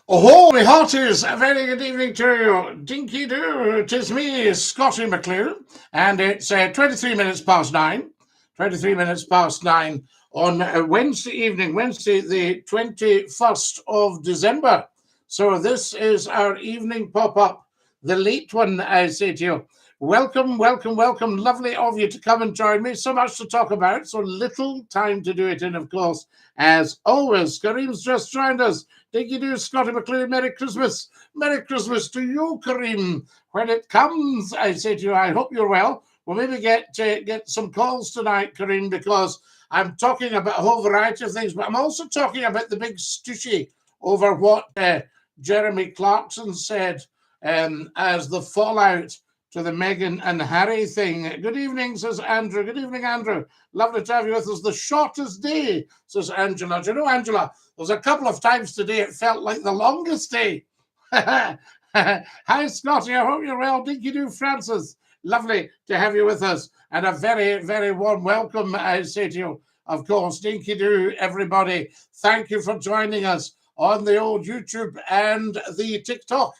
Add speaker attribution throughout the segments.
Speaker 1: Oh, my hearties, a very good evening to you. Dinky-Doo, 'tis me, Scottie McCLUE, and it's 23 minutes past 9. 23 minutes past 9 on Wednesday evening, Wednesday the 21st of December. So this is our evening pop-up, the late one, I say to you. Welcome, welcome, welcome. Lovely of you to come and join me. So much to talk about, so little time to do it in, of course. As always, Kareem's just joined us. Dinky-Doo, Scottie McCLUE, Merry Christmas. Merry Christmas to you, Kareem. When it comes, I say to you, I hope you're well. We'll maybe get some calls tonight, Kareem, because I'm talking about a whole variety of things, but I'm also talking about the big stushy over what Jeremy Clarkson said as the fallout to the Meghan and Harry thing. Good evening, says Andrew. Good evening, Andrew. Lovely to have you with us. The shortest day, says Angela. Do you know, Angela, there's a couple of times today it felt like the longest day. Hi, Scottie. I hope you're well. Dinky-Doo, Francis. Lovely to have you with us. And a very, very warm welcome, I say to you, of course. Dinky-Doo, everybody. Thank you for joining us on the old YouTube and the TikTok.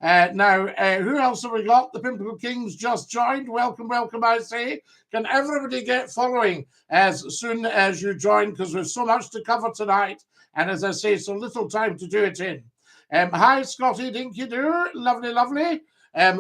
Speaker 1: Now, who else have we got? The Pimple Kings just joined. Welcome, welcome, I say. Can everybody get following as soon as you join, because there's so much to cover tonight. And as I say, so little time to do it in. Hi, Scottie, Dinky-Doo. Lovely, lovely.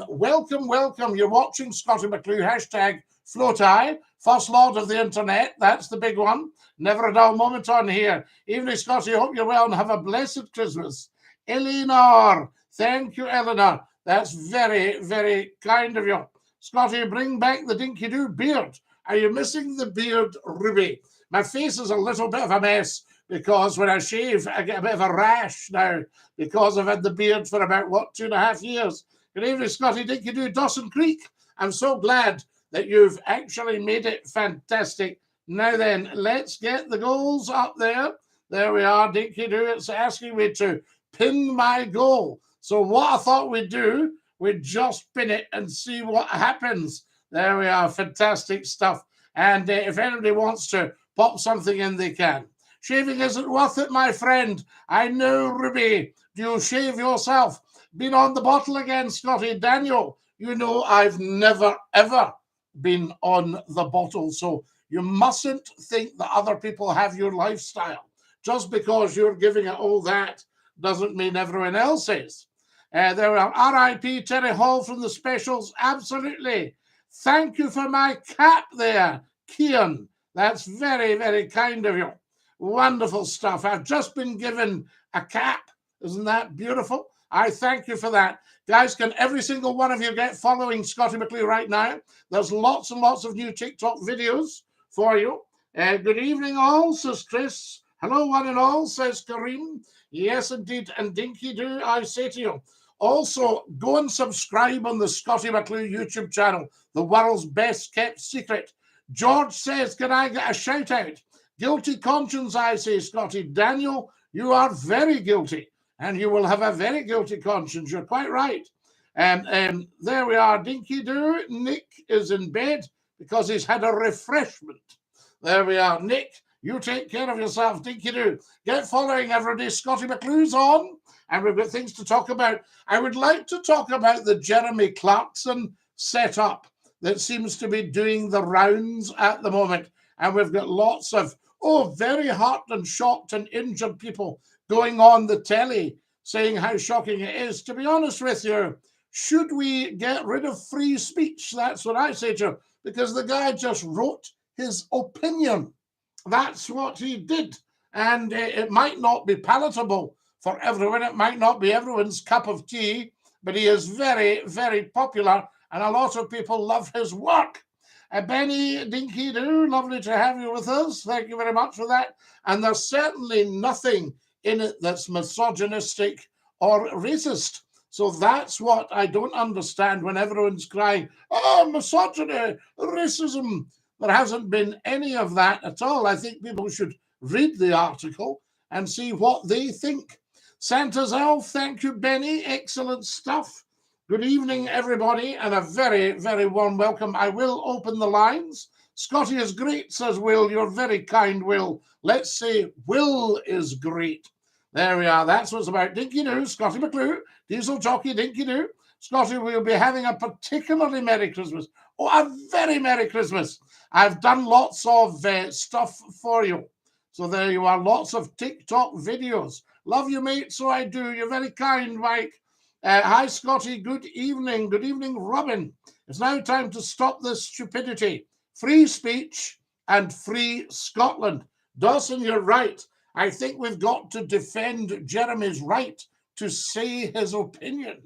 Speaker 1: Welcome, welcome. You're watching Scottie McCLUE, hashtag FloatEye, First Lord of the Internet. That's the big one. Never a dull moment on here. Evening, Scottie. Hope you're well and have a blessed Christmas. Eleanor. Thank you, Eleanor. That's very, very kind of you. Scottie, bring back the Dinky-Doo beard. Are you missing the beard, Ruby? My face is a little bit of a mess because when I shave, I get a bit of a rash now because I've had the beard for about, 2.5 years. Good evening, Scottie, Dinky-Doo, Dawson Creek. I'm so glad that you've actually made it fantastic. Now then, let's get the goals up there. There we are, Dinky-Doo. It's asking me to pin my goal. So what I thought we'd do, we'd just pin it and see what happens. There we are, fantastic stuff. And if anybody wants to pop something in, they can. Shaving isn't worth it, my friend. I know, Ruby. Do you shave yourself? Been on the bottle again, Scottie. Daniel, you know I've never, ever been on the bottle. So you mustn't think that other people have your lifestyle. Just because you're giving it all that doesn't mean everyone else is. There are R.I.P. Terry Hall from the specials. Absolutely. Thank you for my cap there, Kian. That's very, very kind of you. Wonderful stuff. I've just been given a cap. Isn't that beautiful? I thank you for that. Guys, can every single one of you get following Scottie McCLUE right now? There's lots and lots of new TikTok videos for you. Good evening all, says Chris. Hello, one and all, says Kareem. Yes, indeed. And Dinky-Doo, I say to you, also, go and subscribe on the Scottie McCLUE YouTube channel, the world's best kept secret. George says, can I get a shout out? Guilty conscience, I say, Scottie. Daniel, you are very guilty, and you will have a very guilty conscience. You're quite right. There we are, Dinky-Doo. Nick is in bed because he's had a refreshment. There we are, Nick. You take care of yourself, Dinky-Doo. Get following, everybody. Scottie McCLUE's on, and we've got things to talk about. I would like to talk about the Jeremy Clarkson setup that seems to be doing the rounds at the moment. And we've got lots of, very hurt and shocked and injured people going on the telly saying how shocking it is. To be honest with you, should we get rid of free speech? That's what I say to you, because the guy just wrote his opinion. That's what he did. And it might not be palatable for everyone. It might not be everyone's cup of tea, but he is very, very popular, and a lot of people love his work. Benny, Dinky-Doo, lovely to have you with us. Thank you very much for that. And there's certainly nothing in it that's misogynistic or racist. So that's what I don't understand when everyone's crying, oh, misogyny, racism. There hasn't been any of that at all. I think people should read the article and see what they think. Santa's Elf, thank you, Benny. Excellent stuff. Good evening, everybody, and a very, very warm welcome. I will open the lines Scotty is great, says Will. You're very kind, Will. Let's say Will is great. There we are. That's what's about. Dinky-Doo, Scotty McClue, Diesel Jockey, Dinky-Doo. Scotty, we'll be having a particularly Merry Christmas. Oh, a very Merry Christmas. I've done lots of stuff for you. So there you are. Lots of TikTok videos. Love you, mate. So I do. You're very kind, Mike. Hi, Scotty. Good evening. Good evening, Robin. It's now time to stop this stupidity. Free speech and free Scotland. Dawson, you're right. I think we've got to defend Jeremy's right to say his opinion.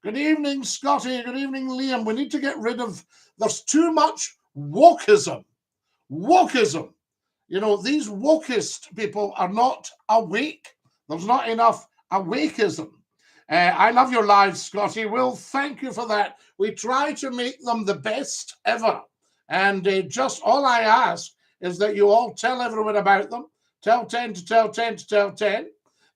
Speaker 1: Good evening, Scotty. Good evening, Liam. We need to get rid of, there's too much wokeism. Wokeism. You know, these wokist people are not awake. There's not enough awakeism. I love your lives, Scotty. Will, thank you for that. We try to make them the best ever. And just all I ask is that you all tell everyone about them. Tell 10 to tell 10 to tell 10.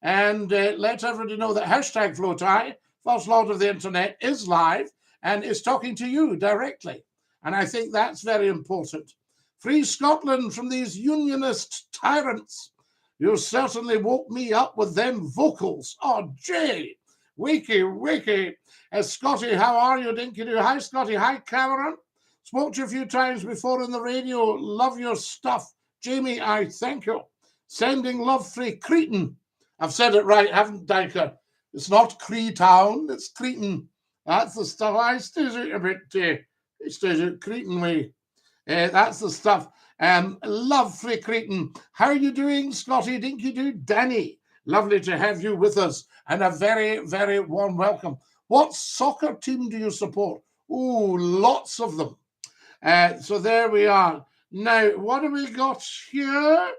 Speaker 1: And let everybody know that hashtag FlowTie, First Lord of the Internet, is live and is talking to you directly. And I think that's very important. Free Scotland from these unionist tyrants. You certainly woke me up with them vocals. Oh, Jay. Wiki. Scotty, how are you, Dinky-Doo? Hi, Scotty. Hi, Cameron. Spoke to you a few times before in the radio. Love your stuff. Jamie, I thank you. Sending love, Free Cretan. I've said it right, haven't I? It's not Creetown, it's Cretan. That's the stuff. I stays out a bit, it stays out Cretan way. That's the stuff. Love, Free Cretan. How are you doing, Scotty? Dinky-Doo? Danny. Lovely to have you with us. And a very, very warm welcome. What soccer team do you support? Oh, lots of them. So there we are. Now, what have we got here?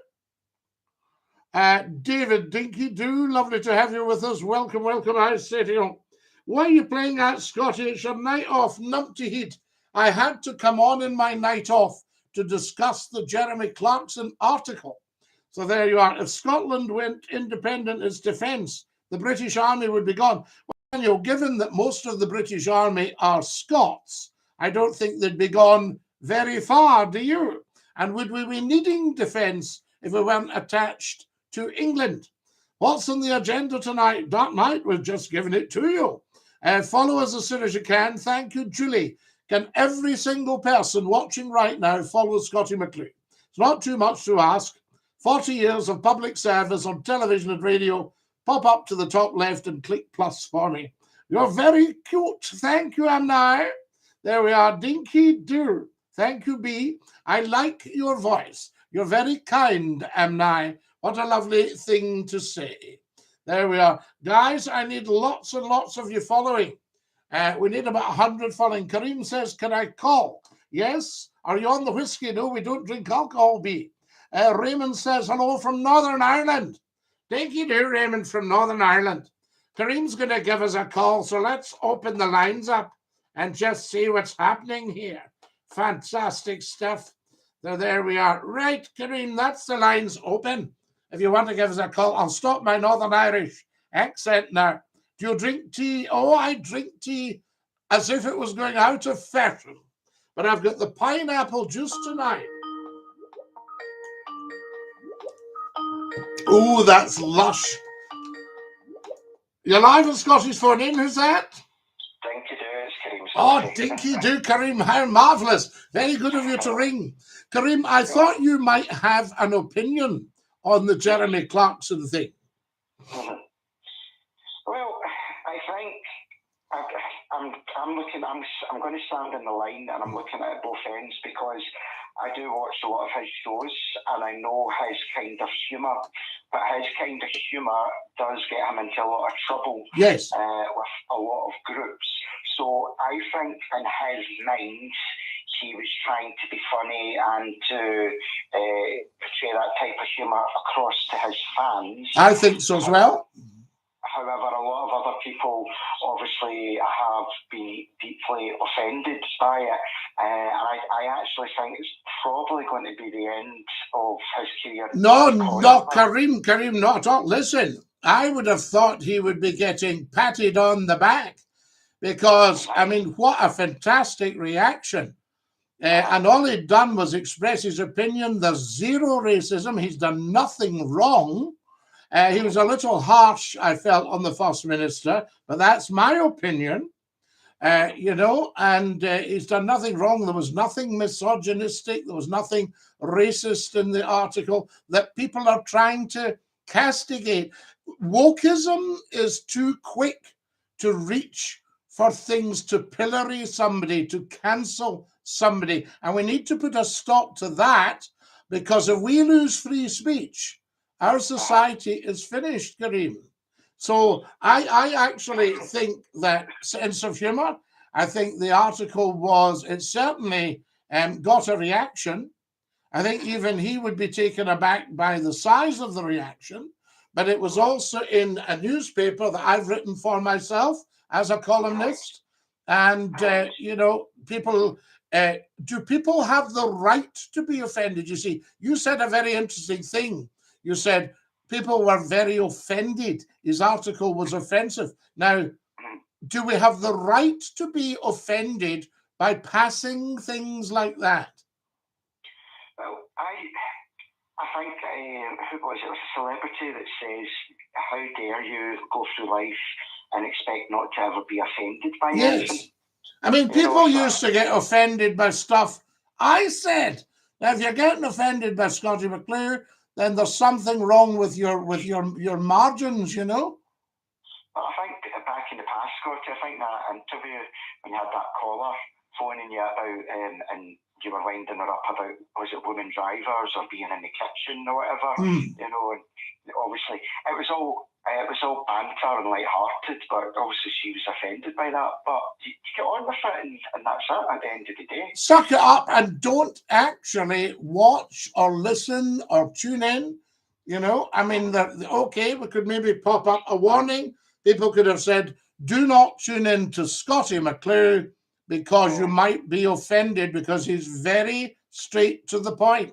Speaker 1: David, Dinky-Doo, lovely to have you with us. Welcome. I say to you, why are you playing that, Scotty? It's your night off, numpty heat. I had to come on in my night off to discuss the Jeremy Clarkson article. So there you are. If Scotland went independent as defence, the British Army would be gone. Well, you know, given that most of the British Army are Scots, I don't think they'd be gone very far, do you? And would we be needing defence if we weren't attached to England? What's on the agenda tonight? Dark Knight, we've just given it to you. Follow us as soon as you can. Thank you, Julie. Can every single person watching right now follow Scotty McClue? It's not too much to ask. 40 years of public service on television and radio. Pop up to the top left and click plus for me. You're very cute. Thank you, Amnai. There we are. Dinky-Doo. Thank you, B. I like your voice. You're very kind, Amnai. What a lovely thing to say. There we are. Guys, I need lots and lots of you following. We need about 100 following. Kareem says, can I call? Yes. Are you on the whiskey? No, we don't drink alcohol, B. Raymond says, hello from Northern Ireland. Dinky-Doo, Raymond from Northern Ireland. Kareem's going to give us a call, so let's open the lines up and just see what's happening here. Fantastic stuff. So there we are. Right, Kareem, that's the lines open. If you want to give us a call, I'll stop my Northern Irish accent now. Do you drink tea? Oh, I drink tea as if it was going out of fashion. But I've got the pineapple juice tonight. Oh, that's lush. You're live on Scotty's phone in. Who's that?
Speaker 2: Dinky-Doo, it's Kareem.
Speaker 1: Oh, Dinky-Doo, Kareem. How marvellous. Very good of you to ring. Kareem, I thought you might have an opinion on the Jeremy Clarkson thing.
Speaker 2: Well, I think I'm going to stand in the line and I'm looking at both ends because I do watch a lot of his shows and I know his kind of humour, but his kind of humour does get him into a lot of trouble.
Speaker 1: Yes.
Speaker 2: With a lot of groups. So I think in his mind, he was trying to be funny and to portray that type of humour across to his fans.
Speaker 1: I think so as well.
Speaker 2: However, a lot of other people obviously have been deeply offended by it. And I actually think it's probably going to be the end of his career.
Speaker 1: No, Kareem, not at all. Listen, I would have thought he would be getting patted on the back because, I mean, what a fantastic reaction. and all he'd done was express his opinion. There's zero racism. He's done nothing wrong. He was a little harsh, I felt, on the First Minister, but that's my opinion. You know, and he's done nothing wrong. There was nothing misogynistic. There was nothing racist in the article that people are trying to castigate. Wokeism is too quick to reach for things to pillory somebody, to cancel somebody. And we need to put a stop to that, because if we lose free speech, our society is finished, Kareem. So I actually think that sense of humor, I think the article was, it certainly got a reaction. I think even he would be taken aback by the size of the reaction, but it was also in a newspaper that I've written for myself as a columnist. And, you know, people, do people have the right to be offended? You see, you said a very interesting thing. You said, people were very offended. His article was offensive. Now, do we have the right to be offended by passing things like that?
Speaker 2: Well, I think, who was it? It was a celebrity that says, how dare you go through life and expect not to ever be offended by anything?
Speaker 1: Yes. I mean, people used to get offended by stuff I said. Now, if you're getting offended by Scottie McClue, then there's something wrong with your margins, you know?
Speaker 2: Well, I think back in the past, Scottie, I think that interview when you had that caller phoning you about and you were winding her up about, was it women drivers or being in the kitchen or whatever, you know, and obviously it was all banter and light-hearted, but obviously she was offended by that. But you get on with it, and that's it at the end of the day.
Speaker 1: Suck it up and don't actually watch or listen or tune in. You know, I mean, okay, we could maybe pop up a warning. People could have said, do not tune in to Scottie McClue because you might be offended, because he's very straight to the point.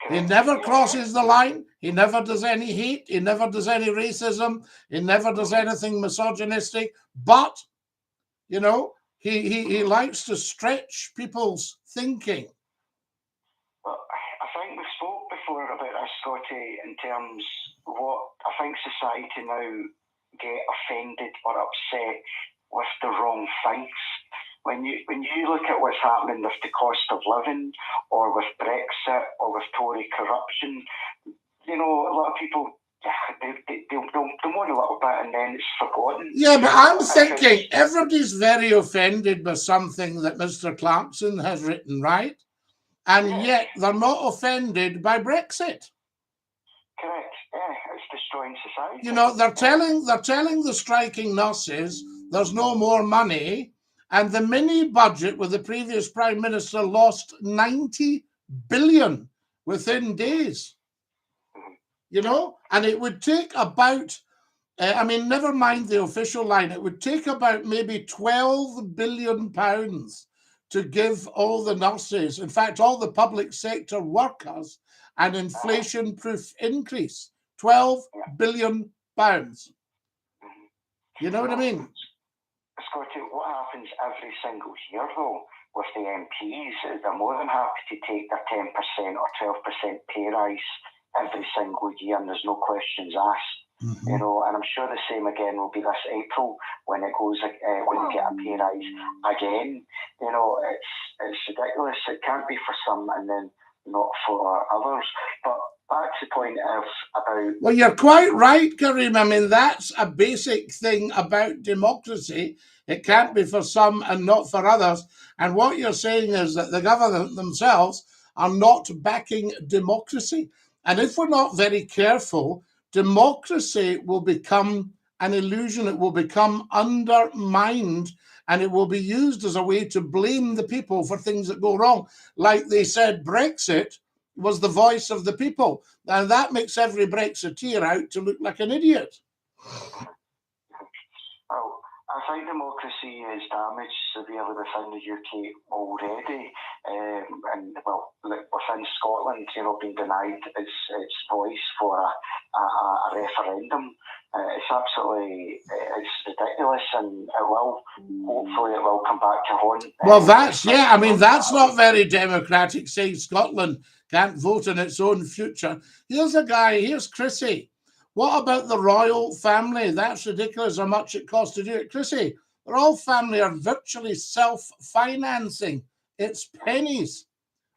Speaker 1: He never crosses the line. He never does any hate. He never does any racism. He never does anything misogynistic. But, you know, he likes to stretch people's thinking.
Speaker 2: Well, I think we spoke before about this, Scottie, in terms of what I think society now get offended or upset with the wrong things. When you look at what's happening with the cost of living, or with Brexit, or with Tory corruption, you know, a lot of people, they'll moan a little bit and then it's forgotten.
Speaker 1: Yeah, but I'm thinking everybody's very offended by something that Mr. Clarkson has written, right? And yet they're not offended by Brexit.
Speaker 2: Correct. Yeah, it's destroying society.
Speaker 1: You know, they're telling the striking nurses there's no more money. And the mini budget with the previous Prime Minister lost 90 billion within days. You know, and it would take about, I mean, never mind the official line, it would take about maybe 12 billion pounds to give all the nurses, in fact, all the public sector workers, an inflation-proof increase. 12 billion pounds. You know what I mean?
Speaker 2: Scottie, what happens every single year, though, with the MPs is they're more than happy to take their 10% or 12% pay rise every single year, and there's no questions asked. You know, and I'm sure the same again will be this April when it goes when they get a pay rise again. You know, it's ridiculous. It can't be for some and then not for others. But back to the point of about.
Speaker 1: Well, you're quite right, Kareem. I mean, that's a basic thing about democracy. It can't be for some and not for others. And what you're saying is that the government themselves are not backing democracy. And if we're not very careful, democracy will become an illusion. It will become undermined, and it will be used as a way to blame the people for things that go wrong. Like they said, Brexit was the voice of the people. And that makes every Brexiteer out to look like an idiot.
Speaker 2: Well, I think democracy is damaged severely within the UK already. And, well, within Scotland, you know, being denied its voice for a referendum. It's absolutely, it's ridiculous, and hopefully it will come back to haunt.
Speaker 1: Well, that's, yeah, I mean, that's not very democratic, saying Scotland can't vote on its own future. Here's a guy, here's Chrissy. What about the royal family? That's ridiculous how much it costs to do it. Chrissy, the royal family are virtually self-financing. It's pennies.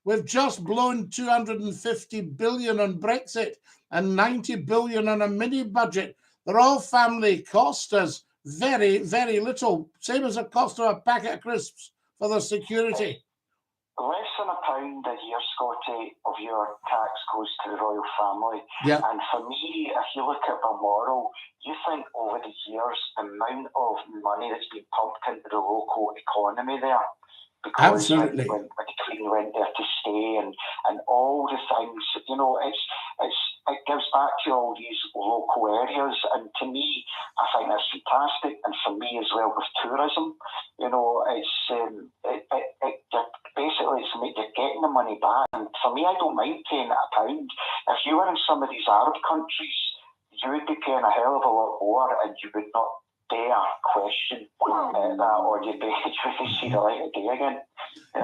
Speaker 1: We've just blown 250 billion on Brexit and 90 billion on a mini budget. The royal family cost us very, very little. Same as the cost of a packet of crisps for their security.
Speaker 2: Less than £1 a year, Scotty, of your tax goes to the royal family.
Speaker 1: Yeah.
Speaker 2: And for me, if you look at Balmoral, you think over the years, the amount of money that's been pumped into the local economy there. Because
Speaker 1: absolutely.
Speaker 2: When the Queen went there to stay and all the things, you know, it gives back to all these local areas. And to me, I think that's fantastic. And for me as well with tourism, you know, basically you're getting the money back. And for me, I don't mind paying £1. If you were in some of these Arab countries, you would be paying a hell of a lot more, and you would not dare question that, or you'd see the light of day again.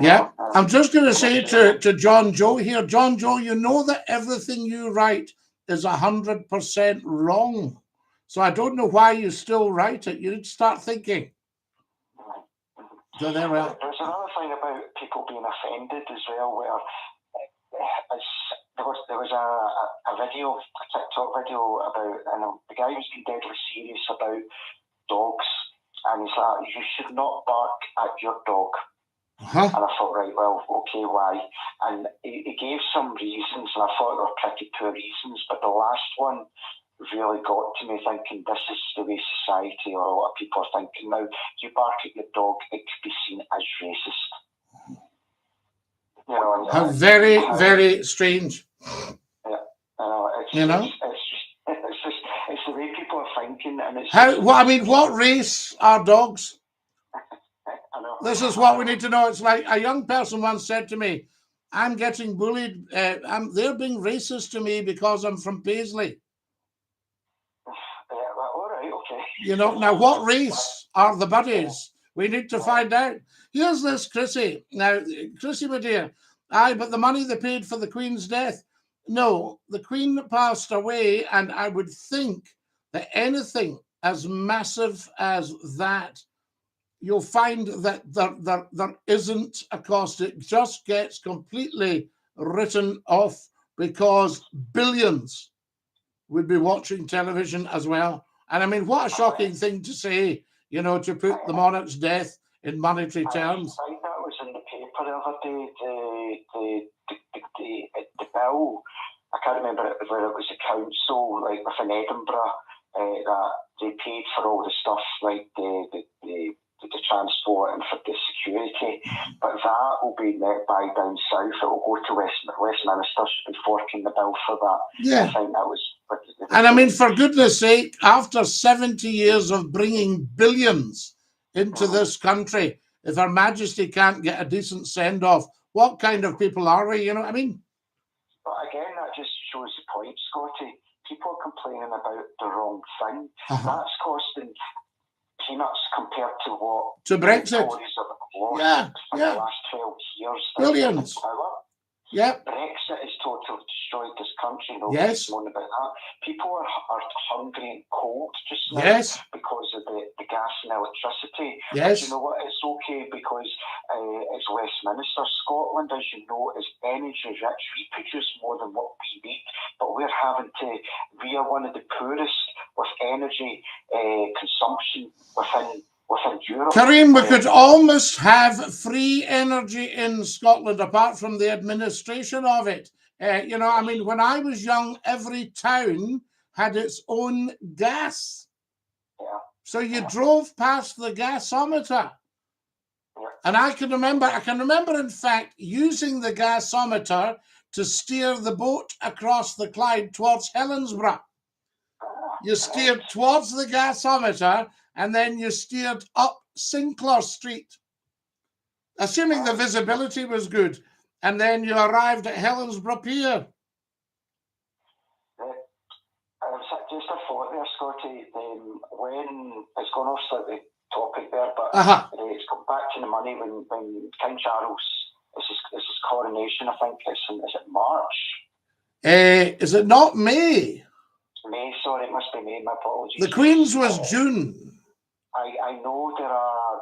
Speaker 1: Yeah, I'm just going to say to John Joe here, John Joe, you know that everything you write is 100% wrong. So I don't know why you still write it. You need to start thinking. So there we are.
Speaker 2: There's another thing about people being offended as well, where there was a video, a TikTok video about, and the guy was being deadly serious about dogs, and he's like, you should not bark at your dog. And I thought, right, well, okay, why? And he gave some reasons, and I thought they were pretty poor reasons, but the last one really got to me, thinking this is the way society, or a lot of people are thinking now. You bark at your dog, it could be seen as racist. You know,
Speaker 1: how very, very strange.
Speaker 2: Yeah, it's the way people are thinking, and it's
Speaker 1: what race are dogs? This is what we need to know. It's like a young person once said to me, I'm getting bullied. They're being racist to me because I'm from Paisley.
Speaker 2: All right, okay.
Speaker 1: You know, now what race are the buddies? We need to find out. Here's this Chrissy. Now, Chrissy, my dear, but the money they paid for the Queen's death. No, the Queen passed away, and I would think that anything as massive as that, you'll find that there isn't a cost. It just gets completely written off because billions would be watching television as well. And I mean, what a shocking thing to say, you know, to put the monarch's death in monetary terms.
Speaker 2: I think that was in the paper the other day, the bill. I can't remember whether it was the council, like within Edinburgh, that they paid for all the stuff, like the transport and for the security, but that will be met by down south. It will go to Westminster, should be forking the bill for that.
Speaker 1: Yeah.
Speaker 2: I think that was.
Speaker 1: And I mean, for goodness sake, after 70 years of bringing billions into this country, if Her Majesty can't get a decent send-off, what kind of people are we? You know what I mean?
Speaker 2: But again, that just shows the point, Scotty. People are complaining about the wrong thing. That's costing peanuts compared to what
Speaker 1: to Brexit.
Speaker 2: The Tories have lost for the last 12 years.
Speaker 1: Billions. Yeah.
Speaker 2: Brexit has totally destroyed this country.
Speaker 1: Yes.
Speaker 2: About that. People are hungry and cold just now because of the gas and electricity.
Speaker 1: Yes.
Speaker 2: But you know what? It's okay because it's Westminster. Scotland, as you know, is energy rich. We produce more than what we need, but we are one of the poorest with energy consumption within Europe.
Speaker 1: Kareem, we could almost have free energy in Scotland apart from the administration of it. You know, I mean, when I was young, every town had its own gas.
Speaker 2: Yeah.
Speaker 1: So you drove past the gasometer.
Speaker 2: Yeah.
Speaker 1: And I can remember, in fact, using the gasometer to steer the boat across the Clyde towards Helensburgh. You steered towards the gasometer, and then you steered up Sinclair Street, assuming the visibility was good, and then you arrived at Helensburgh Pier.
Speaker 2: just a thought there, Scotty. When it's gone off slightly topic there, but it's come back to the money when King Charles, this is his coronation. I think is it March?
Speaker 1: Is it not May?
Speaker 2: May, sorry, it must be May. My apologies.
Speaker 1: The Queen's was June.
Speaker 2: I know there are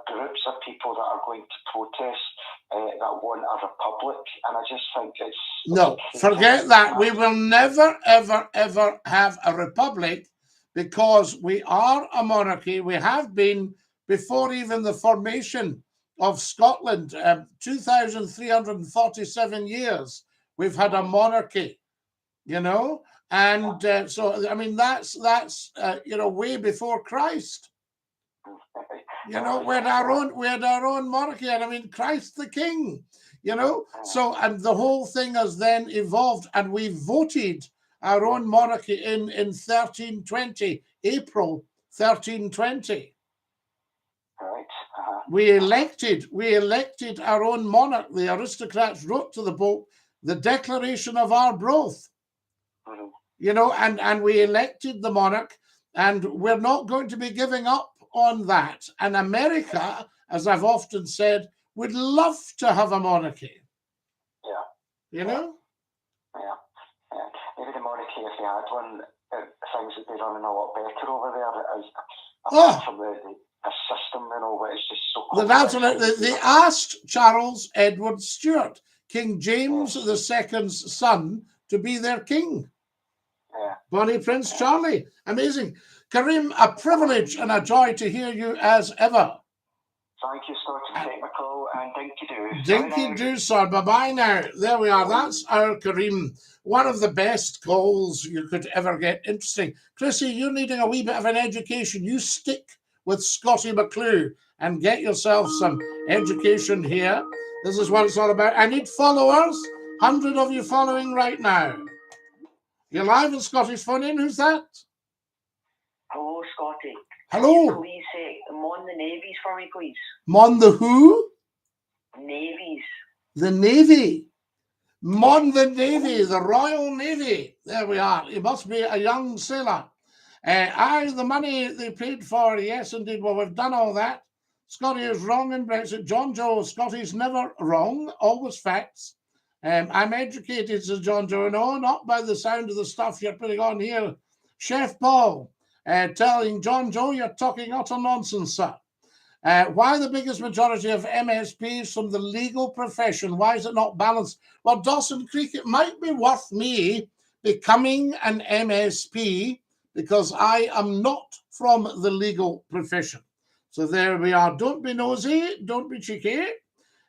Speaker 2: groups of people that are going to protest that want a republic, and I just think it's
Speaker 1: no, forget that. We will never, ever, ever have a republic because we are a monarchy. We have been before even the formation of Scotland. 2,347 years we've had a monarchy, you know, and so I mean that's you know, way before Christ. You know, we had our own monarchy, and I mean Christ the King, you know. So and the whole thing has then evolved, and we voted our own monarchy in 1320, April 1320.
Speaker 2: Right.
Speaker 1: We elected our own monarch. The aristocrats wrote to the Pope the Declaration of Arbroath, you know, and we elected the monarch, and we're not going to be giving up on that. And America, as I've often said, would love to have a monarchy.
Speaker 2: Yeah.
Speaker 1: You know?
Speaker 2: Yeah. Maybe the monarchy, if they had one, things would be running a lot better over there. From the system, you know, but it's just so
Speaker 1: complex. They asked Charles Edward Stuart, King James II's son, to be their king.
Speaker 2: Yeah.
Speaker 1: Bonnie Prince Charlie. Amazing. Karim, a privilege and a joy to hear you as ever.
Speaker 2: Thank you, Scotty McCLUE, and Dinky-Doo.
Speaker 1: Dinky-Doo, sir. Bye-bye now. There we are. That's our Karim. One of the best calls you could ever get. Interesting. Chrissy, you're needing a wee bit of an education. You stick with Scottie McClue and get yourself some education here. This is what it's all about. I need followers. 100 of you following right now. You're live on Scotty's phone in. Who's that?
Speaker 3: Hello, Scotty.
Speaker 1: Hello.
Speaker 3: Can you please say, mon the navies for me, please?
Speaker 1: Mon the who?
Speaker 3: Navies.
Speaker 1: The Navy. Mon the Navy, the Royal Navy. There we are. He must be a young sailor. The money they paid for, yes, indeed. Well, we've done all that. Scotty is wrong in Brexit. John Joe, Scotty's never wrong, always facts. I'm educated, says John Joe. No, not by the sound of the stuff you're putting on here. Chef Paul, telling John Joe you're talking utter nonsense, sir. Why the biggest majority of MSPs from the legal profession? Why is it not balanced? Well, Dawson Creek, it might be worth me becoming an MSP because I am not from the legal profession. So there we are. Don't be nosy. Don't be cheeky.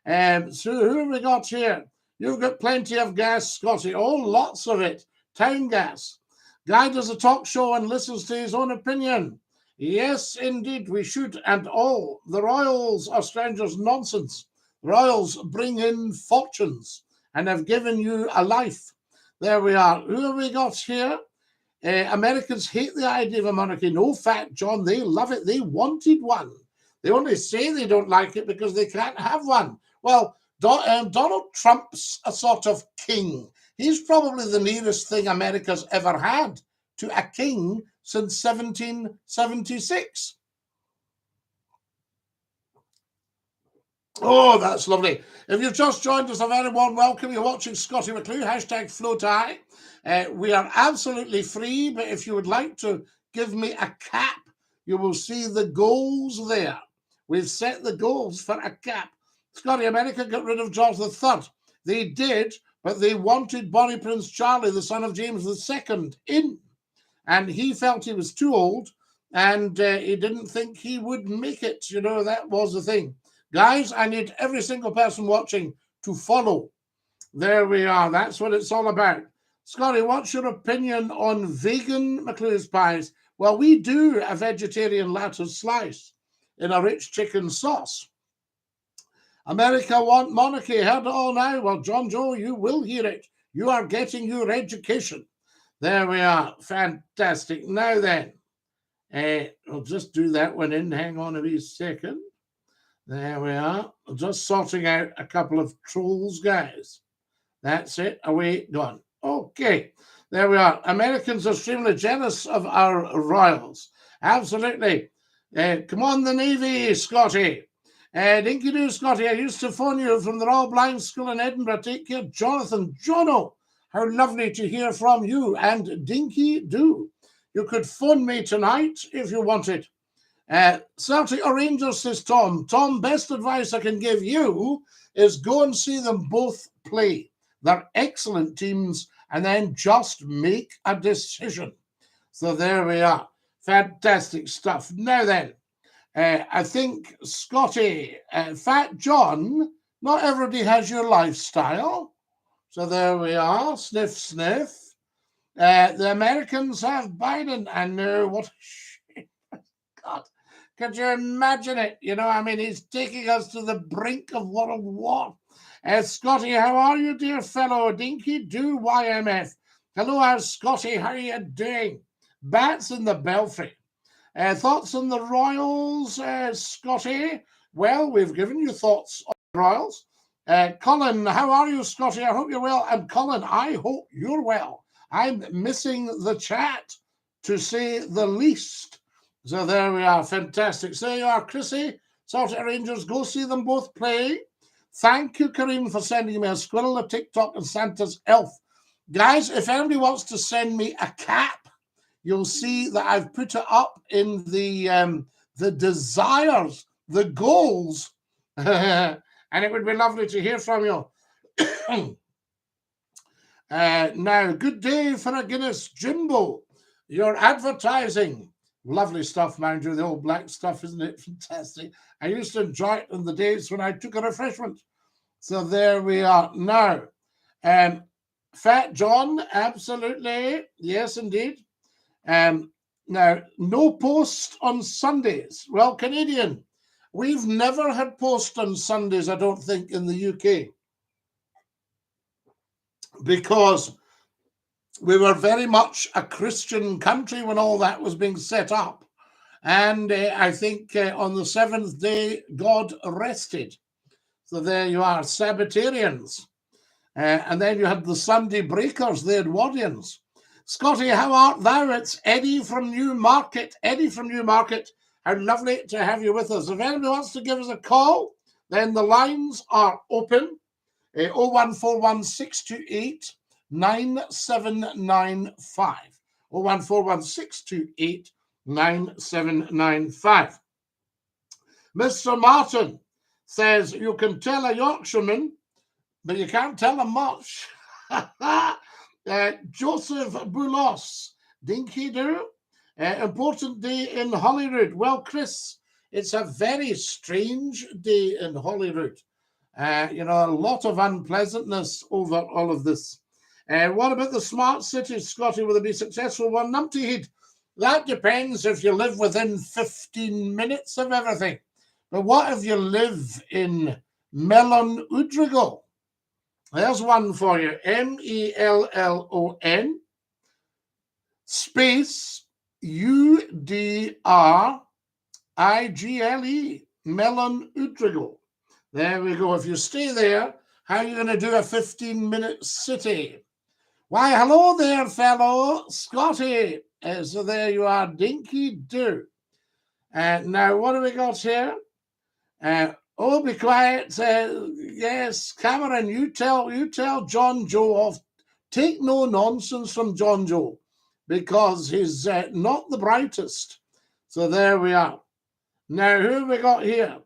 Speaker 1: So who have we got here? You've got plenty of gas, Scotty. Oh, lots of it. Town gas. Guy does a talk show and listens to his own opinion. Yes, indeed, we should. And all the royals are strangers. Nonsense. Royals bring in fortunes and have given you a life. There we are. Who have we got here? Americans hate the idea of a monarchy. No fact, John. They love it. They wanted one. They only say they don't like it because they can't have one. Well, Donald Trump's a sort of king. He's probably the nearest thing America's ever had to a king since 1776. Oh, that's lovely. If you've just joined us, a very warm welcome. You're watching Scottie McClue, #FloatI. We are absolutely free, but if you would like to give me a cap, you will see the goals there. We've set the goals for a cap. Scotty, America got rid of George III. They did, but they wanted Bonnie Prince Charlie, the son of James II, in. And he felt he was too old, and he didn't think he would make it. You know, that was the thing. Guys, I need every single person watching to follow. There we are. That's what it's all about. Scotty, what's your opinion on vegan McClue's pies? Well, we do a vegetarian lattice slice in a rich chicken sauce. America want monarchy. Heard it all now? Well, John Joe, you will hear it. You are getting your education. There we are. Fantastic. Now then, I'll just do that one in. Hang on a wee second. There we are. Just sorting out a couple of trolls, guys. That's it. Away, gone. Okay. There we are. Americans are extremely jealous of our royals. Absolutely. Come on, the Navy, Scotty. Dinky-Doo, Scotty, I used to phone you from the Royal Blind School in Edinburgh. Take care, Jonathan. Jono, how lovely to hear from you. And Dinky-Doo, you could phone me tonight if you wanted. Celtic or Rangers, says Tom. Tom, best advice I can give you is go and see them both play. They're excellent teams, and then just make a decision. So there we are. Fantastic stuff. Now then, I think, Scotty, Fat John, not everybody has your lifestyle. So there we are. Sniff, sniff. The Americans have Biden. I know, what a shame. God, could you imagine it? You know, I mean, he's taking us to the brink of what a war. Scotty, how are you, dear fellow? Dinky-Doo YMF. Hello, Scotty. How are you doing? Bats in the belfry. Thoughts on the Royals, Scotty? Well, we've given you thoughts on the Royals. Colin, how are you, Scotty? I hope you're well. And Colin, I hope you're well. I'm missing the chat, to say the least. So there we are. Fantastic. So there you are, Chrissy. Celtic Rangers, go see them both play. Thank you, Kareem, for sending me a squirrel, a TikTok, and Santa's elf. Guys, if anybody wants to send me a cap, you'll see that I've put it up in the desires, the goals, and it would be lovely to hear from you. Now, good day for a Guinness, Jimbo. Your advertising. Lovely stuff, mind you, the old black stuff, isn't it? Fantastic. I used to enjoy it in the days when I took a refreshment. So there we are. Now, Fat John, absolutely. Yes, indeed. Now, no post on Sundays. Well, Canadian, we've never had post on Sundays, I don't think, in the UK. Because we were very much a Christian country when all that was being set up. And I think on the seventh day, God rested. So there you are, Sabbatarians. And then you had the Sunday breakers, the Edwardians. Scotty, how art thou? It's Eddie from Newmarket. Eddie from Newmarket, how lovely to have you with us. If anybody wants to give us a call, then the lines are open. 0141628 9795. 0141628 9795. Mr. Martin says you can tell a Yorkshireman, but you can't tell him much. Joseph Boulos, Dinky-Doo, important day in Holyrood. Well, Chris, it's a very strange day in Holyrood. You know, a lot of unpleasantness over all of this. What about the smart cities, Scotty? Will they be successful? Well, Numpty Head, that depends if you live within 15 minutes of everything. But what if you live in Mellon Udrigal? There's one for you. MELLON space UDRIGLE. Mellon Udrigal. There we go. If you stay there, how are you going to do a 15-minute city? Why, hello there, fellow Scotty. So there you are, Dinky-Doo. Now, what have we got here? Oh, be quiet. Yes, Cameron, you tell John Joe off. Take no nonsense from John Joe, because he's not the brightest. So there we are. Now, who have we got here?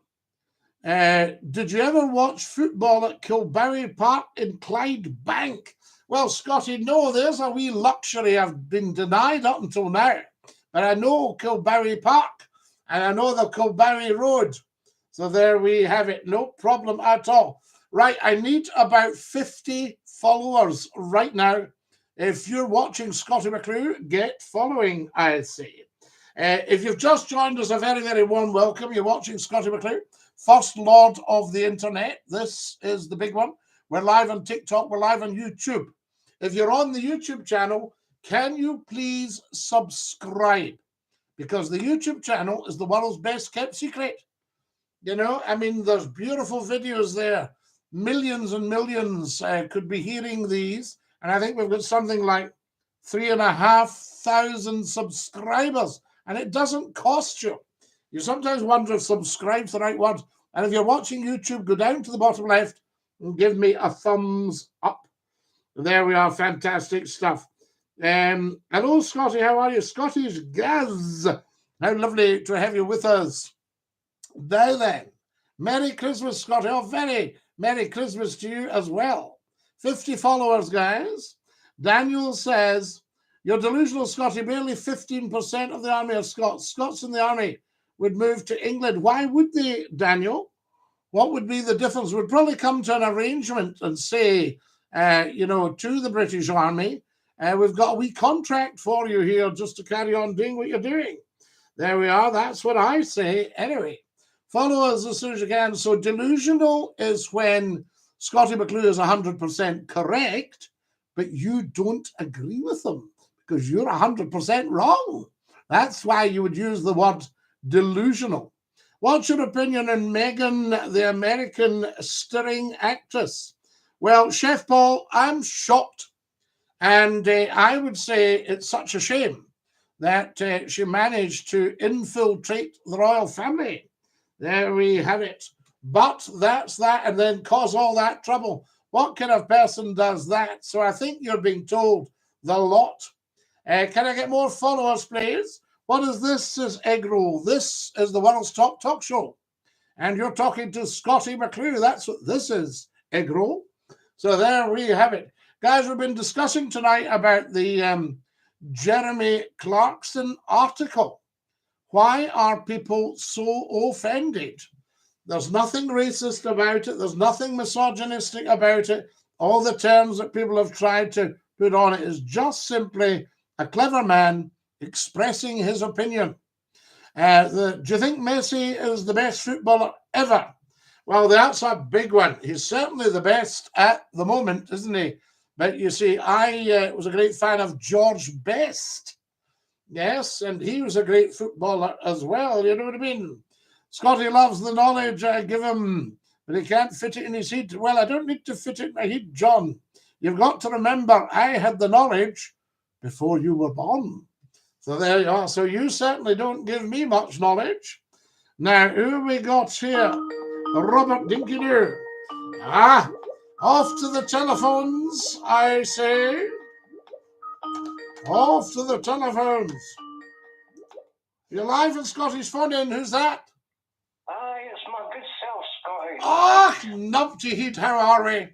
Speaker 1: Did you ever watch football at Kilbarry Park in Clydebank? Well, Scotty, no, there's a wee luxury I've been denied up until now. But I know Kilbarry Park, and I know the Kilbarry Road. So there we have it. No problem at all. Right, I need about 50 followers right now. If you're watching Scotty McClue, get following, I say. If you've just joined us, a very, very warm welcome. You're watching Scotty McClue, First Lord of the Internet. This is the big one. We're live on TikTok. We're live on YouTube. If you're on the YouTube channel, can you please subscribe? Because the YouTube channel is the world's best kept secret. You know, I mean, there's beautiful videos there. Millions and millions could be hearing these. And I think we've got something like 3,500 subscribers, and it doesn't cost you. You sometimes wonder if subscribe's the right word. And if you're watching YouTube, go down to the bottom left and give me a thumbs up. There we are, fantastic stuff. Hello, Scotty, how are you? Scotty's Gaz. How lovely to have you with us. Now then, Merry Christmas, Scotty. Oh, very Merry Christmas to you as well. 50 followers, guys. Daniel says, you're delusional, Scotty. Barely 15% of the army are Scots. Scots in the army would move to England. Why would they, Daniel? What would be the difference? We'd probably come to an arrangement and say, to the British Army, we've got a wee contract for you here just to carry on doing what you're doing. There we are. That's what I say. Anyway, follow us as soon as you can. So delusional is when Scottie McClue is 100% correct, but you don't agree with them because you're 100% wrong. That's why you would use the word delusional. What's your opinion on Meghan, the American stirring actress? Well, Chef Paul, I'm shocked. And I would say it's such a shame that she managed to infiltrate the royal family. There we have it. But that's that, and then cause all that trouble. What kind of person does that? So I think you're being told the lot. Can I get more followers, please? What is this? Says Egg Roll. This is the world's top talk show. And you're talking to Scottie McClue. That's what this is, Egg Roll. So there we have it. Guys, we've been discussing tonight about the Jeremy Clarkson article. Why are people so offended? There's nothing racist about it. There's nothing misogynistic about it. All the terms that people have tried to put on it is just simply a clever man expressing his opinion. Do you think Messi is the best footballer ever? Well, that's a big one. He's certainly the best at the moment, isn't he? But you see, I was a great fan of George Best. Yes, and he was a great footballer as well. You know what I mean? Scotty loves the knowledge I give him, but he can't fit it in his head. Well, I don't need to fit it in my head, John. You've got to remember, I had the knowledge before you were born. So there you are. So you certainly don't give me much knowledge. Now, who have we got here? Robert DINKY-DOO. Off to the telephones, I say. Off to the telephones. You're live in Scotty's Phone In. Who's that?
Speaker 2: Aye, it's my good self, Scotty.
Speaker 1: Ah, numpty heat, how are we?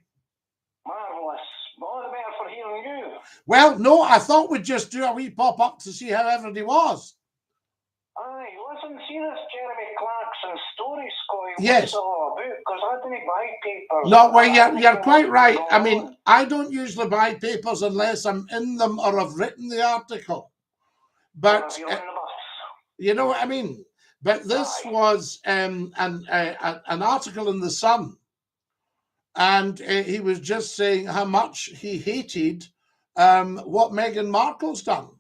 Speaker 2: Marvellous. All the better for hearing you.
Speaker 1: Well, no, I thought we'd just do a wee pop-up to see how everybody was.
Speaker 2: Aye, listen, see this Jeremy Clarkson story, Scotty?
Speaker 1: Yes.
Speaker 2: What's it all about? Because I didn't buy papers.
Speaker 1: No, well, you're quite right. I mean, I don't usually buy papers unless I'm in them or have written the article. But, you know what I mean? But this was an article in The Sun. And he was just saying how much he hated what Meghan Markle's done.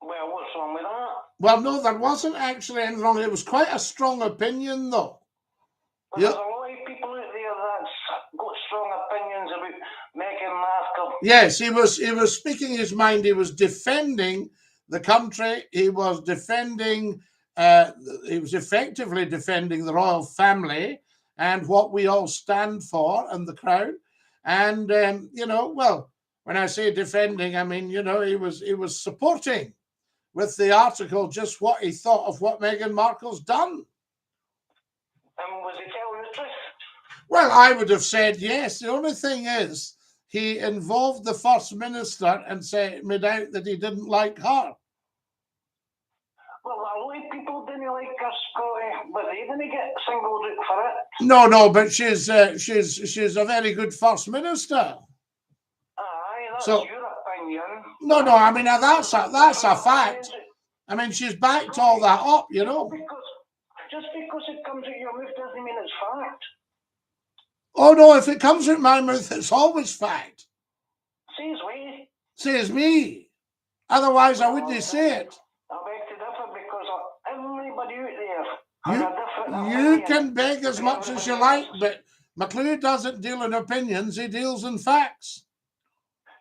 Speaker 2: Well, what's wrong with that?
Speaker 1: Well, no, there wasn't actually anything wrong. It was quite a strong opinion, though.
Speaker 2: Well, there's a lot of people out there that's got strong opinions about Meghan Markle.
Speaker 1: Yes, he was speaking his mind. He was defending the country. He was defending, he was effectively defending the royal family and what we all stand for and the crown. And, well, when I say defending, I mean, he was supporting with the article just what he thought of what Meghan Markle's done.
Speaker 2: And was he telling the truth?
Speaker 1: Well, I would have said yes. The only thing is, he involved the First Minister and made out that he didn't like her.
Speaker 2: Well, a lot of people didn't like her, Scotty, but they didn't get singled out for it.
Speaker 1: No, but she's a very good First Minister.
Speaker 2: Aye, that's your opinion.
Speaker 1: No, I mean that's a fact. I mean she's backed all that up, you know.
Speaker 2: Just because it comes out your mouth doesn't mean it's fact.
Speaker 1: Oh no, if it comes out my mouth, it's always fact.
Speaker 2: Says we.
Speaker 1: Says me. Otherwise, I wouldn't say it.
Speaker 2: I beg to differ because everybody out there.
Speaker 1: You can beg as much as you like, but McClue doesn't deal in opinions; he deals in facts.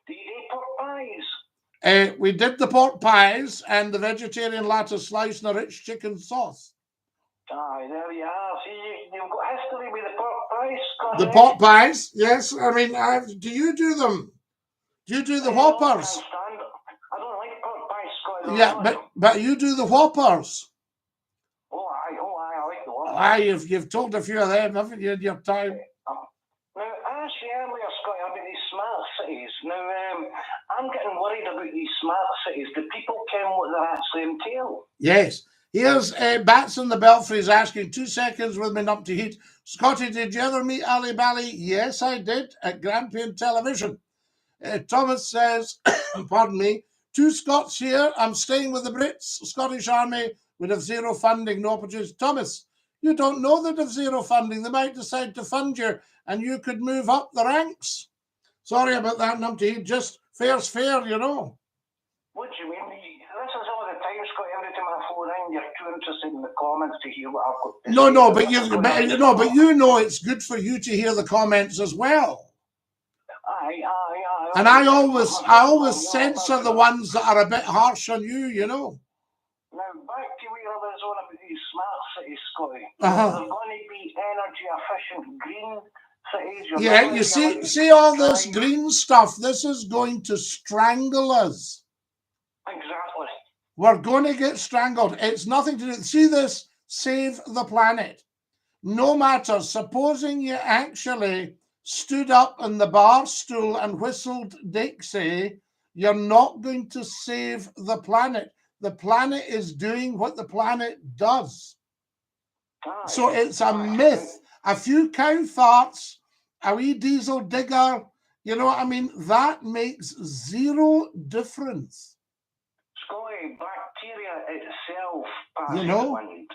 Speaker 2: Do you pork pies?
Speaker 1: We did the pork pies and the vegetarian lattice slice and a rich chicken sauce.
Speaker 2: Aye, there you are. See, you've got history with the pork pies, Scotty.
Speaker 1: The pork pies, yes. I mean, do you do them? Do you do the whoppers?
Speaker 2: I don't like pork pies, Scotty.
Speaker 1: Yeah, but you do the whoppers.
Speaker 2: Oh, I like the whoppers.
Speaker 1: Aye, you've told a few of them, haven't you, in your time?
Speaker 2: Now, I asked you earlier, Scotty, about these smart cities. Now, I'm getting worried about these smart cities. Do people ken what they actually entail?
Speaker 1: Yes. Here's Bats in the Belfries asking 2 seconds with me up to heat. Scotty, did you ever meet Ali Bally? Yes, I did, at Grampian Television. Thomas says, pardon me, 2 Scots here. I'm staying with the Brits. Scottish Army would have zero funding, no opportunities. Thomas, you don't know they'd have zero funding. They might decide to fund you and you could move up the ranks. Sorry about that, Numpty. Just fair's fair, you know.
Speaker 2: What do you mean? This is all the time, Scotty. Every time I phone in, you're too interested in the comments to hear what I've got to say.
Speaker 1: No, but you know it's good for you to hear the comments as well.
Speaker 2: Aye.
Speaker 1: And I always censor the ones that are a bit harsh on you, you know.
Speaker 2: Now, back to where I was on about these smart cities, Scotty.
Speaker 1: Uh-huh.
Speaker 2: They're going to be energy-efficient green cities.
Speaker 1: Yeah, you see all this green stuff, this is going to strangle us.
Speaker 2: Exactly.
Speaker 1: We're going to get strangled. It's nothing to do. See this, save the planet. No matter, supposing you actually stood up on the bar stool and whistled Dixie, you're not going to save the planet. The planet is doing what the planet does. So it's a myth. A few cow farts, a wee diesel digger, you know what I mean? That makes zero difference.
Speaker 2: Scotty, bacteria itself passes wind.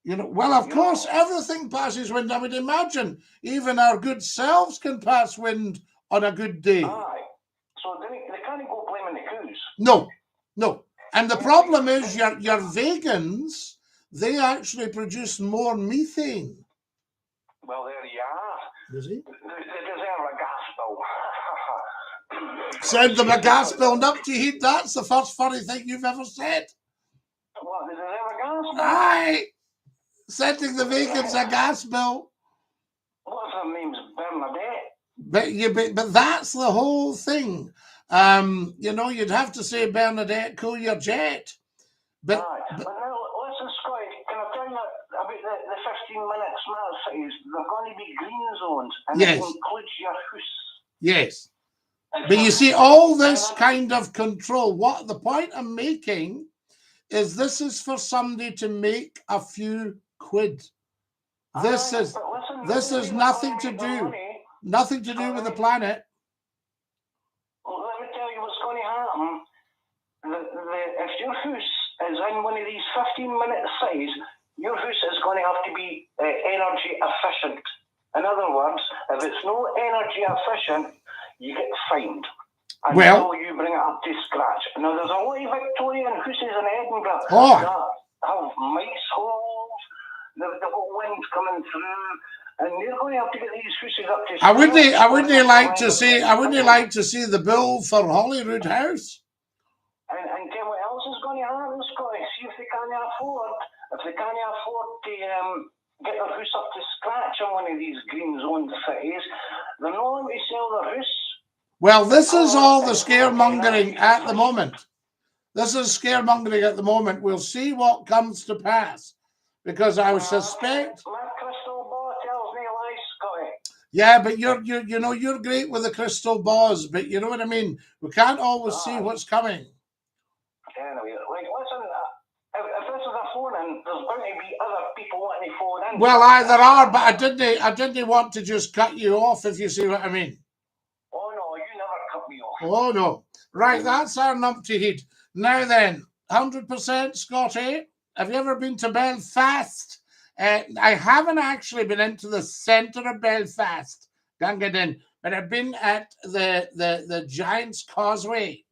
Speaker 1: You know, well, of course, everything passes wind. I would imagine even our good selves can pass wind on a good day.
Speaker 2: Aye. So they can't go blaming the cows.
Speaker 1: No. And the problem is your vegans, they actually produce more methane.
Speaker 2: Well, there you are.
Speaker 1: Does he?
Speaker 2: They deserve a gas bill.
Speaker 1: Send them a gas bill up to heat. That's the first funny thing you've ever said.
Speaker 2: What, they deserve a gas bill?
Speaker 1: Aye. Sending the vegans a gas bill.
Speaker 2: What's her name's Bernadette?
Speaker 1: But that's the whole thing. You know, you'd have to say, Bernadette, cool your jet. But
Speaker 2: now, listen, Scotty, can I tell you about the 15-minute smart cities? They're going to be green zones, and it includes your house.
Speaker 1: Yes. But you see, all this kind of control, what the point I'm making is this is for somebody to make a few quid. This is nothing to do with the planet.
Speaker 2: Well, let me tell you what's going to happen. If your house is in one of these 15-minute cities, your house is going to have to be energy efficient. In other words, if it's no energy efficient, you get fined. Until you bring it up to scratch. Now, there's a lot of Victorian houses in Edinburgh that have mice holes, they've got winds coming through, and they're going to have to get these houses up to scratch.
Speaker 1: I wouldn't like to see the bill for Holyrood House.
Speaker 2: And tell what else is going to happen, Scotty. See if they can't afford to get their house up to scratch on one of these green zone cities, they're not going to sell their house.
Speaker 1: Well, this is all the scaremongering at the moment. This is scaremongering at the moment. We'll see what comes to pass. Because I would suspect...
Speaker 2: My crystal ball tells me lies, Scotty.
Speaker 1: Yeah, but you're great with the crystal balls, but you know what I mean? We can't always see what's coming.
Speaker 2: Anyway, listen, if this is a phone-in, there's going to be other people wanting to phone in.
Speaker 1: Well, there are, but I didn't want to just cut you off, if you see what I mean.
Speaker 2: Oh, no, you never cut me off.
Speaker 1: Oh, no. Right, that's our numpty heat. Now then, 100% Scotty, have you ever been to Belfast? I haven't actually been into the centre of Belfast, Dungadin, but I've been at the Giant's Causeway.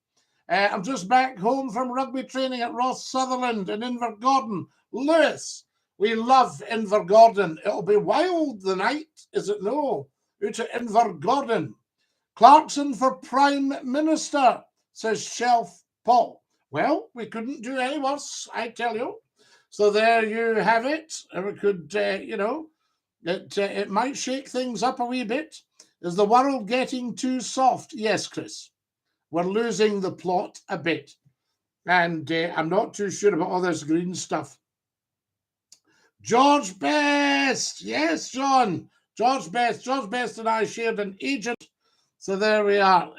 Speaker 1: I'm just back home from rugby training at Ross Sutherland in Invergordon. Lewis, we love Invergordon. It'll be wild the night, is it no? Out to Invergordon. Clarkson for Prime Minister. says Shelf Paul. Well, we couldn't do any worse, I tell you. So there you have it. We could, you know, it might shake things up a wee bit. Is the world getting too soft? Yes, Chris. We're losing the plot a bit. And I'm not too sure about all this green stuff. George Best. Yes, John. George Best. George Best and I shared an agent. So there we are.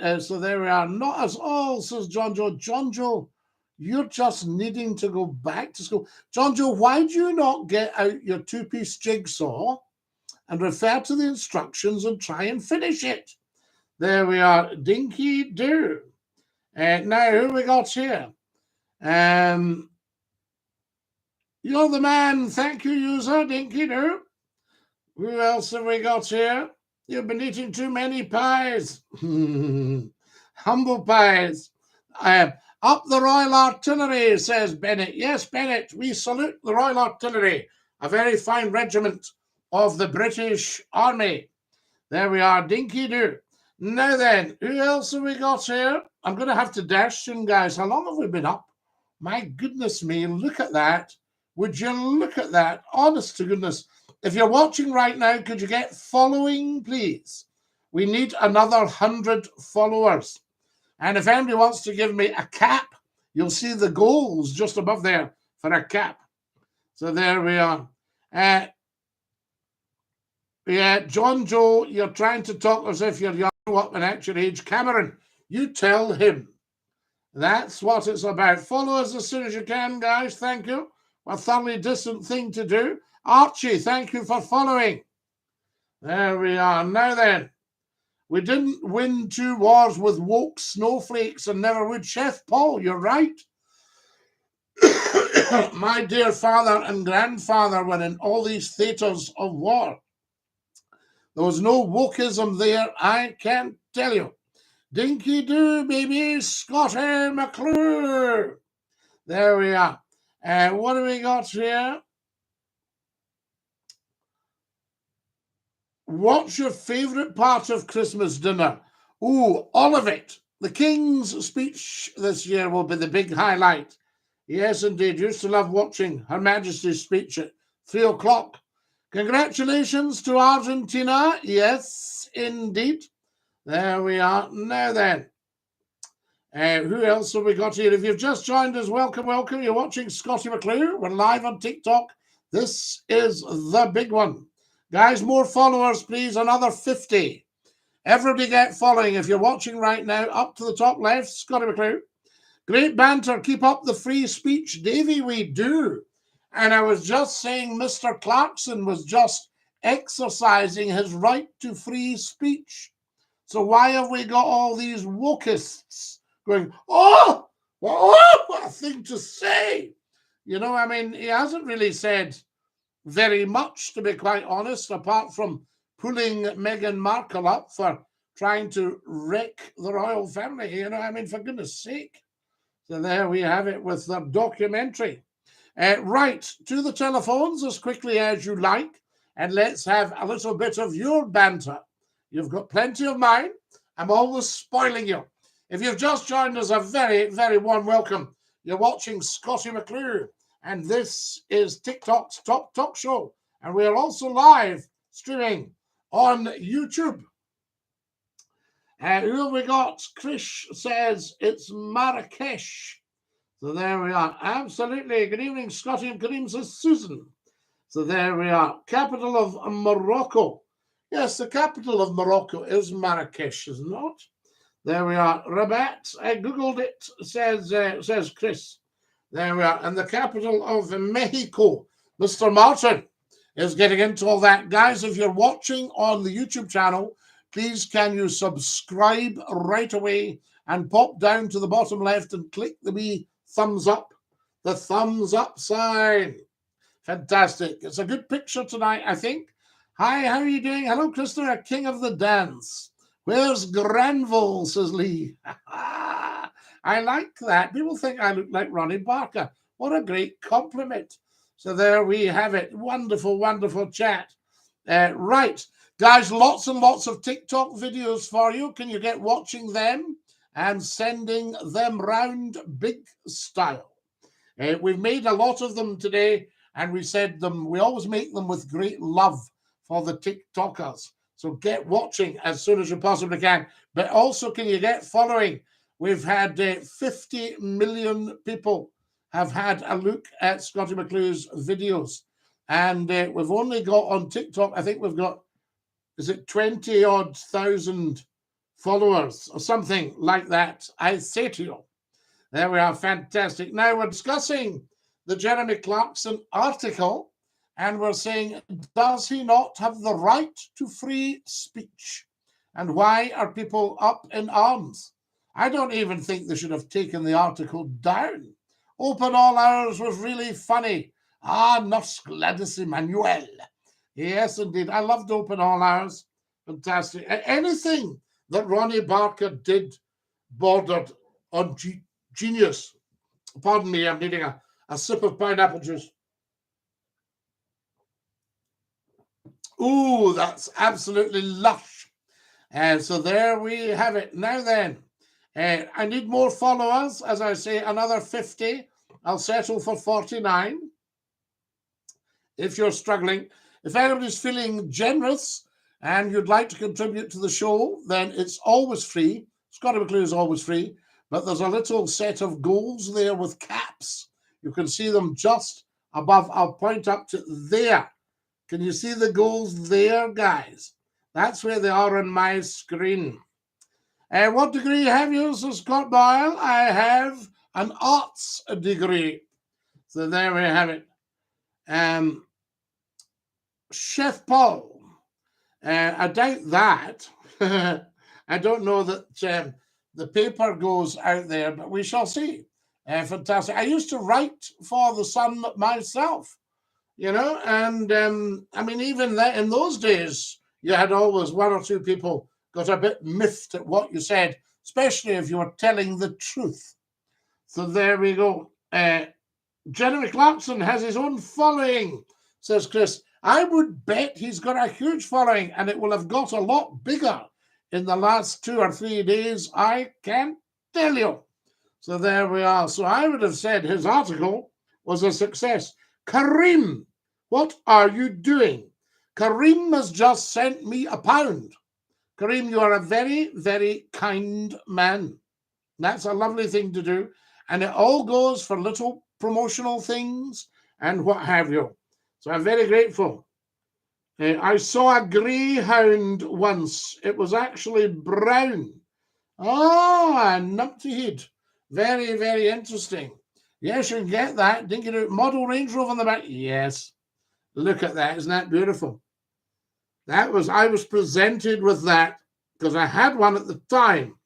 Speaker 1: Not us all, says John Joe. John Joe, you're just needing to go back to school. John Joe, why do you not get out your two-piece jigsaw and refer to the instructions and try and finish it? There we are. Dinky-Doo. Now, who we got here? You're the man. Thank you, user. Dinky-Doo. Who else have we got here? You've been eating too many pies. Humble pies. Up the Royal Artillery, says Bennett. Yes, Bennett, we salute the Royal Artillery, a very fine regiment of the British Army. There we are, Dinky-Doo. Now then, who else have we got here? I'm going to have to dash soon, guys. How long have we been up? My goodness me, look at that. Would you look at that? Honest to goodness. If you're watching right now, could you get following, please? We need another 100 followers. And if anybody wants to give me a cap, you'll see the goals just above there for a cap. So there we are. Yeah, John Joe, you're trying to talk as if you're young up and at your age. Cameron, you tell him. That's what it's about. Follow us as soon as you can, guys. Thank you. A thoroughly decent thing to do. Archie, thank you for following. There we are. Now then, we didn't win 2 wars with woke snowflakes and never would. Chef Paul, you're right. My dear father and grandfather were in all these theatres of war. There was no wokeism there, I can't tell you. Dinky-Doo, baby, Scottie McCLUE. There we are. What do we got here? What's your favourite part of Christmas dinner? Ooh, all of it. The King's speech this year will be the big highlight. Yes, indeed. Used to love watching Her Majesty's speech at 3 o'clock. Congratulations to Argentina. Yes, indeed. There we are. Now then. Who else have we got here? If you've just joined us, welcome, welcome. You're watching Scottie McCLUE. We're live on TikTok. This is the big one. Guys, more followers, please. Another 50. Everybody get following. If you're watching right now, up to the top left, Scottie McCLUE. Great banter. Keep up the free speech. Davey, we do. And I was just saying Mr. Clarkson was just exercising his right to free speech. So why have we got all these wokeists going, oh, what a thing to say? You know, I mean, he hasn't really said very much, to be quite honest, apart from pulling Meghan Markle up for trying to wreck the royal family. You know, I mean, for goodness sake. So there we have it with the documentary. Right, to the telephones as quickly as you like, and let's have a little bit of your banter. You've got plenty of mine. I'm always spoiling you. If you've just joined us, a very, very warm welcome. You're watching Scottie McCLUE, and this is TikTok's Top Talk Show. And we are also live streaming on YouTube. Who have we got? Krish says it's Marrakesh. So there we are. Absolutely. Good evening, Scottie and Kareem, says Susan. So there we are. Capital of Morocco. Yes, the capital of Morocco is Marrakesh, is it not? There we are. Rabat, I Googled it, says Chris. There we are. And the capital of Mexico, Mr. Martin, is getting into all that. Guys, if you're watching on the YouTube channel, please can you subscribe right away and pop down to the bottom left and click the wee thumbs up, the thumbs up sign. Fantastic. It's a good picture tonight, I think. Hi, how are you doing? Hello, Christopher, king of the dance. Where's Granville, says Lee. I like that. People think I look like Ronnie Barker. What a great compliment. So there we have it. Wonderful, wonderful chat. Right. Guys, lots and lots of TikTok videos for you. Can you get watching them? and sending them round big style. We've made a lot of them today, and we said we always make them with great love for the TikTokers. So get watching as soon as you possibly can. But also, can you get following? We've had 50 million people have had a look at Scottie McClue's videos. And we've only got on TikTok, I think we've got, is it 20-odd thousand followers or something like that? I say to you. There we are, fantastic. Now we're discussing the Jeremy Clarkson article, and we're saying, does he not have the right to free speech? And why are people up in arms? I don't even think they should have taken the article down. Open All Hours was really funny. Ah, Nurse Gladys Emmanuel. Yes, indeed. I loved Open All Hours. Fantastic. Anything that Ronnie Barker did bordered on genius. Pardon me, I'm needing a sip of pineapple juice. Ooh, that's absolutely lush. So there we have it. Now then, I need more followers. As I say, another 50. I'll settle for 49. If you're struggling, if anybody's feeling generous and you'd like to contribute to the show, then it's always free. Scottie McClue is always free. But there's a little set of goals there with caps. You can see them just above. I'll point up to there. Can you see the goals there, guys? That's where they are on my screen. What degree have you, Sir Scott Boyle? I have an arts degree. So there we have it. Chef Paul. I doubt that. I don't know that the paper goes out there, but we shall see. Fantastic. I used to write for The Sun myself, you know, and I mean, even that in those days, you had always one or two people got a bit miffed at what you said, especially if you were telling the truth. So there we go. Jeremy Clarkson has his own following, says Chris. I would bet he's got a huge following, and it will have got a lot bigger in the last 2 or 3 days, I can tell you. So there we are. So I would have said his article was a success. Kareem, what are you doing? Kareem has just sent me £1. Kareem, you are a very, very kind man. That's a lovely thing to do. And it all goes for little promotional things and what have you. So I'm very grateful. I saw a greyhound once. It was actually brown. Ah, numpty head. Very, very interesting. Yes, you can get that. DINKY-DOO model Range Rover on the back. Yes. Look at that. Isn't that beautiful? I was presented with that because I had one at the time.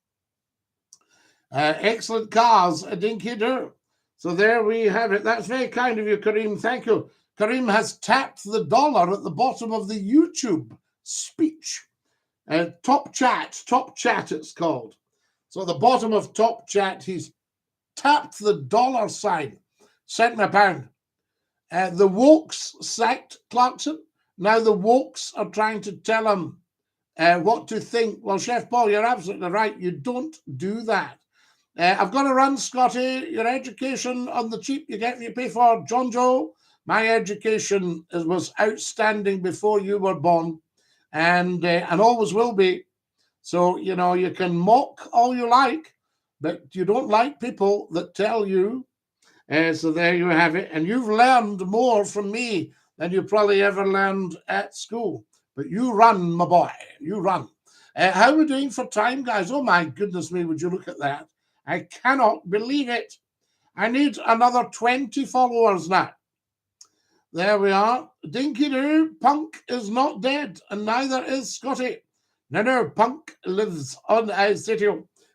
Speaker 1: Excellent cars, a DINKY-DOO. So there we have it. That's very kind of you, Kareem. Thank you. Kareem has tapped the dollar at the bottom of the YouTube speech. Top chat it's called. So at the bottom of top chat, he's tapped the dollar sign, sent me £1. The wokes sacked Clarkson. Now the wokes are trying to tell him what to think. Well, Chef Paul, you're absolutely right. You don't do that. I've got to run, Scotty. Your education on the cheap you pay for. John Joe, my education was outstanding before you were born, and always will be. So, you know, you can mock all you like, but you don't like people that tell you. So there you have it. And you've learned more from me than you probably ever learned at school. But you run, my boy. You run. How are we doing for time, guys? Oh, my goodness me, would you look at that? I cannot believe it. I need another 20 followers now. There we are. DINKY-DOO, Punk is not dead, and neither is Scotty. No, Punk lives on a city,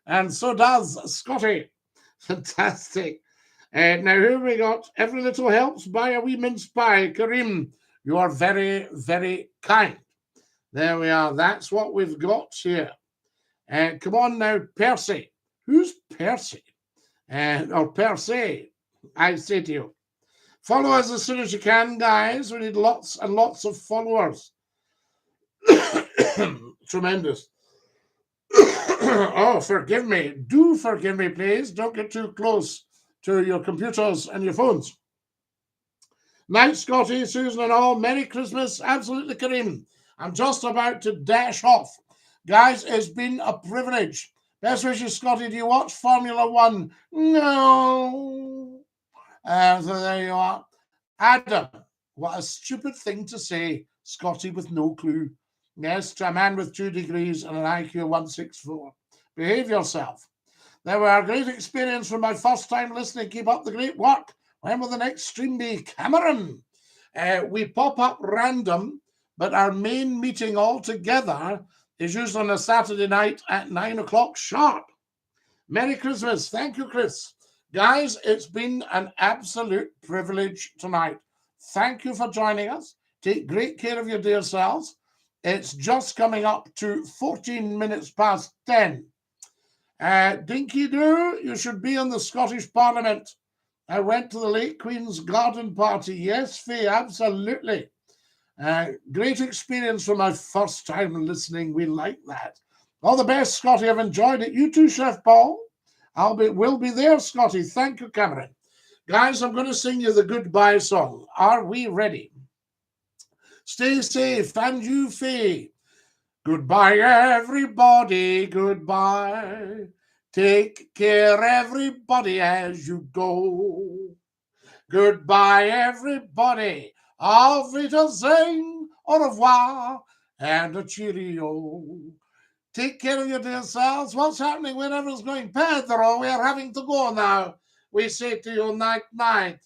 Speaker 1: and so does Scotty. Fantastic. Now, who have we got? Every little helps by a wee mince pie. Kareem, you are very, very kind. There we are. That's what we've got here. Come on now, Percy. Who's Percy? Or Percy, I say to you. Follow us as soon as you can, guys. We need lots and lots of followers. Tremendous. Oh, forgive me. Do forgive me, please. Don't get too close to your computers and your phones. Night, Scotty, Susan, and all. Merry Christmas. Absolutely, Kareem. I'm just about to dash off. Guys, it's been a privilege. Best wishes, Scotty. Do you watch Formula One? No. So there you are. Adam, what a stupid thing to say, Scotty with no clue. Yes, to a man with 2 degrees and an IQ of 164. Behave yourself. They were a great experience from my first time listening. Keep up the great work. When will the next stream be? Cameron. We pop up random, but our main meeting altogether is usually on a Saturday night at 9 o'clock sharp. Merry Christmas. Thank you, Chris. Guys, it's been an absolute privilege tonight. Thank you for joining us. Take great care of your dear selves. It's just coming up to 14 minutes past 10. Dinky-Doo, you should be in the Scottish Parliament. I went to the late Queen's garden party. Yes, Faye, absolutely. Great experience for my first time listening. We like that. All the best, Scotty. I've enjoyed it. You too, Chef Paul. Will be there, Scotty. Thank you, Cameron. Guys, I'm going to sing you the goodbye song. Are we ready? Stay safe, and you, Faye. Goodbye, everybody. Goodbye. Take care, everybody, as you go. Goodbye, everybody. Auf Wiedersehen, au revoir, and a cheerio. Take care of your dear selves. What's happening wherever's going? Pedro, we are having to go now. We say to you night,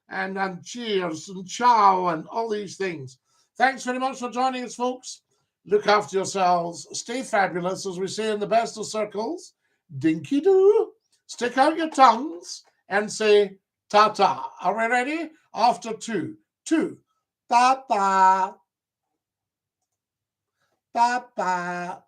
Speaker 1: and cheers and ciao and all these things. Thanks very much for joining us, folks. Look after yourselves. Stay fabulous, as we say in the best of circles. Dinky-Doo. Stick out your tongues and say ta-ta. Are we ready? After 2. 2. Ta-ta. Ta-ta.